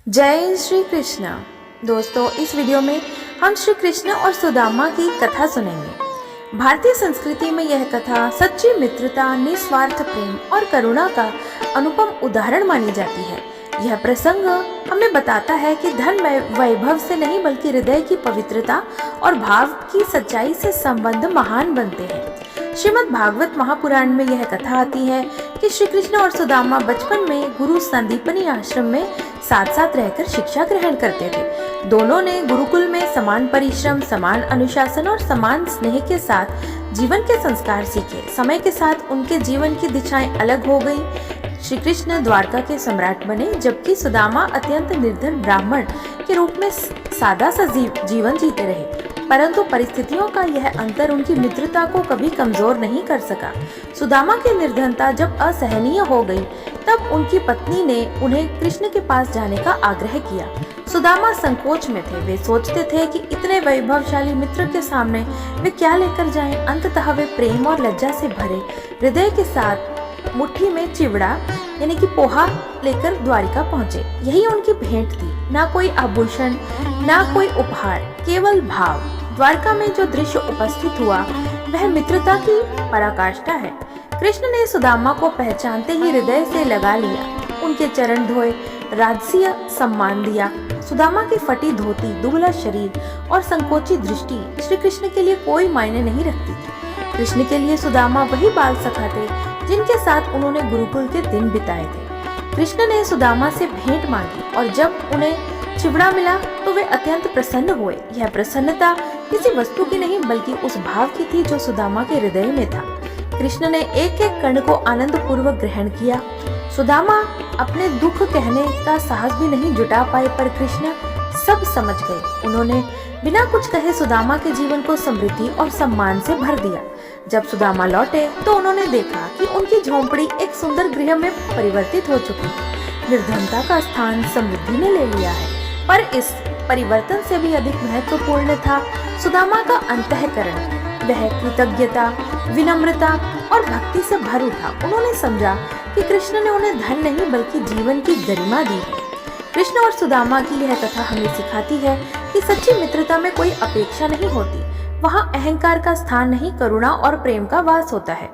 जय श्री कृष्ण। दोस्तों, इस वीडियो में हम श्री कृष्ण और सुदामा की कथा सुनेंगे। भारतीय संस्कृति में यह कथा सच्ची मित्रता, निस्वार्थ प्रेम और करुणा का अनुपम उदाहरण मानी जाती है। यह प्रसंग हमें बताता है कि धन वैभव से नहीं बल्कि हृदय की पवित्रता और भाव की सच्चाई से संबंध महान बनते हैं। श्रीमद् भागवत महापुराण में यह कथा आती है कि श्री कृष्ण और सुदामा बचपन में गुरु संदीपनी आश्रम में साथ साथ रहकर शिक्षा ग्रहण करते थे। दोनों ने गुरुकुल में समान परिश्रम, समान अनुशासन और समान स्नेह के साथ जीवन के संस्कार सीखे। समय के साथ उनके जीवन की दिशाएं अलग हो गईं। श्री कृष्ण द्वारका के सम्राट बने, जबकि सुदामा अत्यंत निर्धन ब्राह्मण के रूप में सादा सा जीवन जीते रहे। परंतु परिस्थितियों का यह अंतर उनकी मित्रता को कभी कमजोर नहीं कर सका। सुदामा की निर्धनता जब असहनीय हो गई, तब उनकी पत्नी ने उन्हें कृष्ण के पास जाने का आग्रह किया। सुदामा संकोच में थे। वे सोचते थे कि इतने वैभवशाली मित्र के सामने वे क्या लेकर जाएं। अंततः वे प्रेम और लज्जा से भरे हृदय के साथ मुट्ठी में चिवड़ा यानी कि पोहा लेकर द्वारिका पहुंचे। यही उनकी भेंट थी, ना कोई आभूषण, ना कोई उपहार, केवल भाव। द्वारका में जो दृश्य उपस्थित हुआ वह मित्रता की पराकाष्ठा है। कृष्ण ने सुदामा को पहचानते ही हृदय से लगा लिया, उनके चरण धोए, राजसीय सम्मान दिया। सुदामा की फटी धोती, दुबला शरीर और संकोची दृष्टि श्री कृष्ण के लिए कोई मायने नहीं रखती थी। कृष्ण के लिए सुदामा वही बाल सखा थे जिनके साथ उन्होंने गुरुकुल के दिन बिताए थे। कृष्ण ने सुदामा से भेंट मांगी और जब उन्हें चिवड़ा मिला तो वे अत्यंत प्रसन्न हुए। यह प्रसन्नता किसी वस्तु की नहीं बल्कि उस भाव की थी जो सुदामा के हृदय में था। कृष्ण ने एक एक कण को आनंद पूर्वक ग्रहण किया। सुदामा अपने दुख कहने का साहस भी नहीं जुटा पाए, पर कृष्ण सब समझ गए। उन्होंने बिना कुछ कहे सुदामा के जीवन को समृद्धि और सम्मान से भर दिया। जब सुदामा लौटे तो उन्होंने देखा कि उनकी झोंपड़ी एक सुंदर गृह में परिवर्तित हो चुकी है। निर्धनता का स्थान समृद्धि ने ले लिया है, पर इस परिवर्तन से भी अधिक महत्वपूर्ण था सुदामा का अंतःकरण। वह कृतज्ञता, विनम्रता और भक्ति से भर उठा। उन्होंने समझा कि कृष्ण ने उन्हें धन नहीं बल्कि जीवन की गरिमा दी है। कृष्ण और सुदामा की यह कथा हमें सिखाती है कि सच्ची मित्रता में कोई अपेक्षा नहीं होती। वहाँ अहंकार का स्थान नहीं, करुणा और प्रेम का वास होता है।